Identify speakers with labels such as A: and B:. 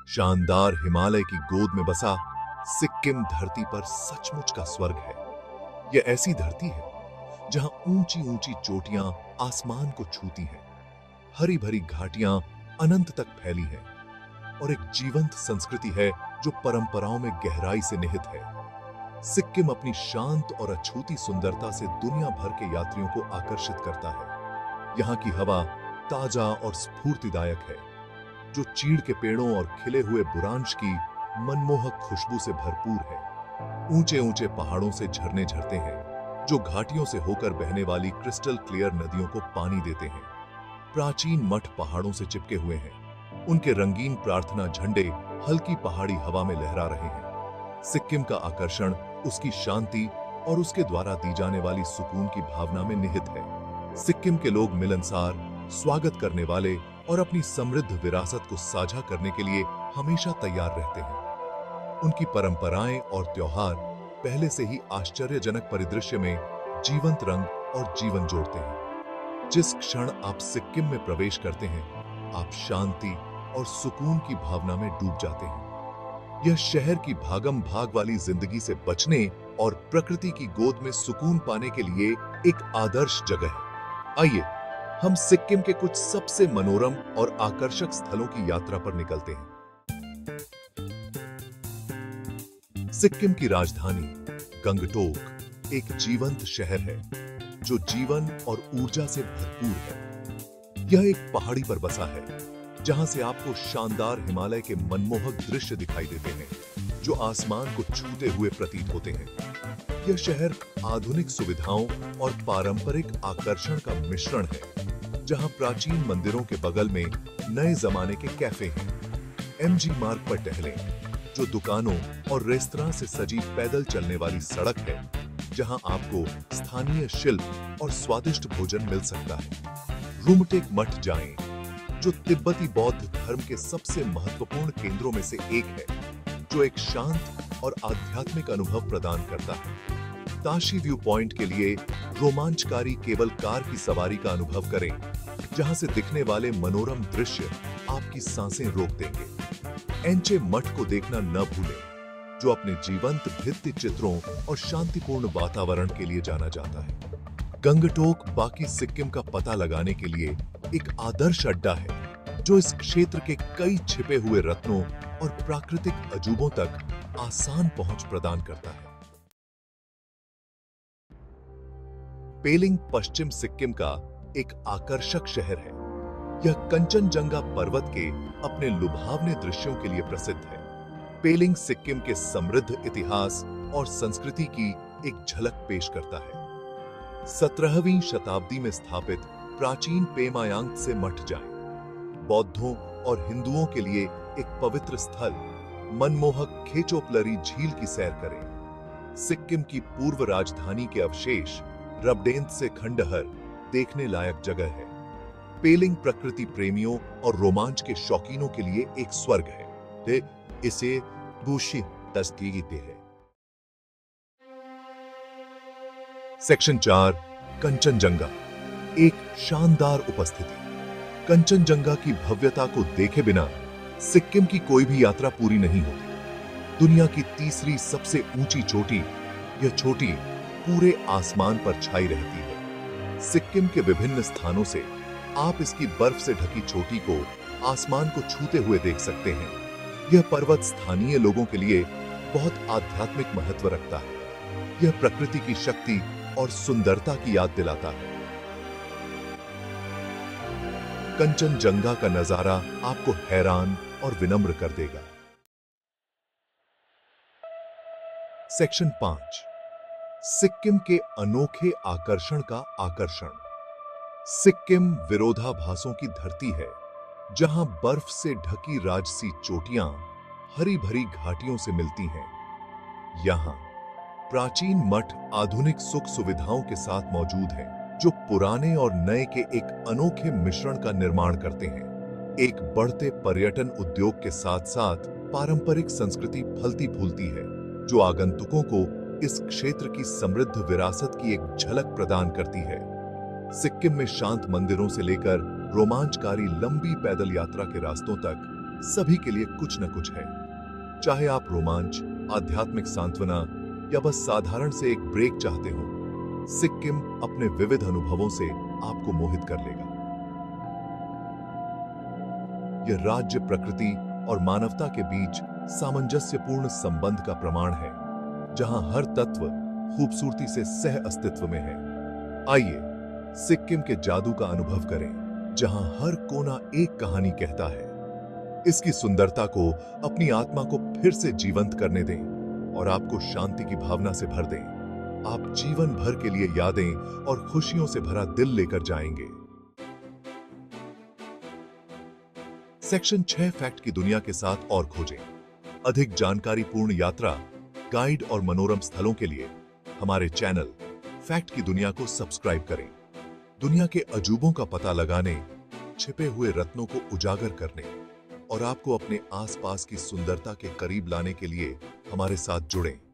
A: शानदार हिमालय की गोद में बसा सिक्किम धरती पर सचमुच का स्वर्ग है। यह ऐसी धरती है जहां ऊंची ऊंची चोटियां आसमान को छूती हैं, हरी भरी घाटियां अनंत तक फैली हैं और एक जीवंत संस्कृति है जो परंपराओं में गहराई से निहित है। सिक्किम अपनी शांत और अछूती सुंदरता से दुनिया भर के यात्रियों को आकर्षित करता है। यहाँ की हवा ताजा और स्फूर्तिदायक है, जो चीड़ के पेड़ों और खिले हुए बुरांश की मनमोहक खुशबू से भरपूर है। ऊंचे ऊंचे पहाड़ों से झरने झरते हैं, जो घाटियों से होकर बहने वाली क्रिस्टल क्लियर नदियों को पानी देते हैं। प्राचीन मठ पहाड़ों से चिपके हुए हैं, उनके रंगीन प्रार्थना झंडे हल्की पहाड़ी हवा में लहरा रहे हैं। सिक्किम का आकर्षण उसकी शांति और उसके द्वारा दी जाने वाली सुकून की भावना में निहित है। सिक्किम के लोग मिलनसार, स्वागत करने वाले और अपनी समृद्ध विरासत को साझा करने के लिए हमेशा तैयार रहते हैं। उनकी परंपराएं और त्योहार पहले से ही आश्चर्यजनक परिदृश्य में जीवंत रंग और जीवन जोड़ते हैं। जिस क्षण आप सिक्किम में प्रवेश करते हैं, आप शांति और सुकून की भावना में डूब जाते हैं। यह शहर की भागम भाग वाली जिंदगी से बचने और प्रकृति की गोद में सुकून पाने के लिए एक आदर्श जगह है। आइए हम सिक्किम के कुछ सबसे मनोरम और आकर्षक स्थलों की यात्रा पर निकलते हैं। सिक्किम की राजधानी गंगटोक एक जीवंत शहर है, जो जीवन और ऊर्जा से भरपूर है। यह एक पहाड़ी पर बसा है, जहां से आपको शानदार हिमालय के मनमोहक दृश्य दिखाई देते हैं, जो आसमान को छूते हुए प्रतीत होते हैं। यह शहर आधुनिक सुविधाओं और पारंपरिक आकर्षण का मिश्रण है, जहां प्राचीन मंदिरों के बगल में नए जमाने के कैफे हैं। एमजी मार्ग पर टहलें, जो दुकानों और रेस्तरां से सजी पैदल चलने वाली सड़क है, जहां आपको स्थानीय शिल्प और स्वादिष्ट भोजन मिल सकता है। रुमटेक मठ जाएं, जो तिब्बती बौद्ध धर्म के सबसे महत्वपूर्ण केंद्रों में से एक है, जो एक शांत और आध्यात्मिक अनुभव प्रदान करता है। ताशी व्यू पॉइंट के लिए रोमांचकारी केबल कार की सवारी का अनुभव करें, जहां से दिखने वाले मनोरम दृश्य आपकी सांसें रोक देंगे। एंचे मठ को देखना न भूलें, जो अपने जीवंत भित्ति चित्रों और शांतिपूर्ण वातावरण के लिए जाना जाता है। गंगटोक बाकी सिक्किम का पता लगाने के लिए एक आदर्श अड्डा है, जो इस क्षेत्र के कई छिपे हुए रत्नों और प्राकृतिक अजूबों तक आसान पहुंच प्रदान करता है। पेलिंग पश्चिम सिक्किम का एक आकर्षक शहर है। यह कंचनजंगा पर्वत के अपने लुभावने दृश्यों के लिए प्रसिद्ध है। पेलिंग सिक्किम के समृद्ध इतिहास और संस्कृति की एक झलक पेश करता है। 17वीं शताब्दी में स्थापित प्राचीन पेमायांग से मठ जाएं। बौद्धों और हिंदुओं के लिए एक पवित्र स्थल, मनमोहक खेचोपलरी झील की सैर करें। सिक्किम की पूर्व राजधानी के अवशेष रबडेंत से खंडहर देखने लायक जगह है। पेलिंग प्रकृति प्रेमियों और रोमांच के शौकीनों के लिए एक स्वर्ग है। इसे बूशी तस्कीगी है। सेक्शन 4 कंचनजंगा, एक शानदार उपस्थिति। कंचनजंगा की भव्यता को देखे बिना सिक्किम की कोई भी यात्रा पूरी नहीं होती। दुनिया की तीसरी सबसे ऊंची चोटी, यह चोटी पूरे आसमान पर छाई रहती है। सिक्किम के विभिन्न स्थानों से आप इसकी बर्फ से ढकी चोटी को आसमान को छूते हुए देख सकते हैं। यह पर्वत स्थानीय लोगों के लिए बहुत आध्यात्मिक महत्व रखता है। यह प्रकृति की शक्ति और सुंदरता की याद दिलाता है। कंचनजंगा का नजारा आपको हैरान और विनम्र कर देगा। सेक्शन 5 सिक्किम के अनोखे आकर्षण का आकर्षण। सिक्किम विरोधाभासों की धरती है, जहां बर्फ से ढकी राजसी चोटियां हरी भरी घाटियों से मिलती हैं। यहां प्राचीन मठ आधुनिक सुख सुविधाओं के साथ मौजूद हैं, जो पुराने और नए के एक अनोखे मिश्रण का निर्माण करते हैं। एक बढ़ते पर्यटन उद्योग के साथ साथ पारंपरिक संस्कृति फलती फूलती है, जो आगंतुकों को इस क्षेत्र की समृद्ध विरासत की एक झलक प्रदान करती है। सिक्किम में शांत मंदिरों से लेकर रोमांचकारी लंबी पैदल यात्रा के रास्तों तक सभी के लिए कुछ न कुछ है। चाहे आप रोमांच, आध्यात्मिक सांत्वना या बस साधारण से एक ब्रेक चाहते हो, सिक्किम अपने विविध अनुभवों से आपको मोहित कर लेगा। यह राज्य प्रकृति और मानवता के बीच सामंजस्यपूर्ण संबंध का प्रमाण है, जहां हर तत्व खूबसूरती से सह अस्तित्व में है। आइए सिक्किम के जादू का अनुभव करें, जहां हर कोना एक कहानी कहता है। इसकी सुंदरता को अपनी आत्मा को फिर से जीवंत करने दें और आपको शांति की भावना से भर दें। आप जीवन भर के लिए यादें और खुशियों से भरा दिल लेकर जाएंगे। सेक्शन 6 फैक्ट की दुनिया के साथ और खोजें। अधिक जानकारीपूर्ण यात्रा, गाइड और मनोरम स्थलों के लिए हमारे चैनल फैक्ट की दुनिया को सब्सक्राइब करें। दुनिया के अजूबों का पता लगाने, छिपे हुए रत्नों को उजागर करने और आपको अपने आसपास की सुंदरता के करीब लाने के लिए हमारे साथ जुड़ें।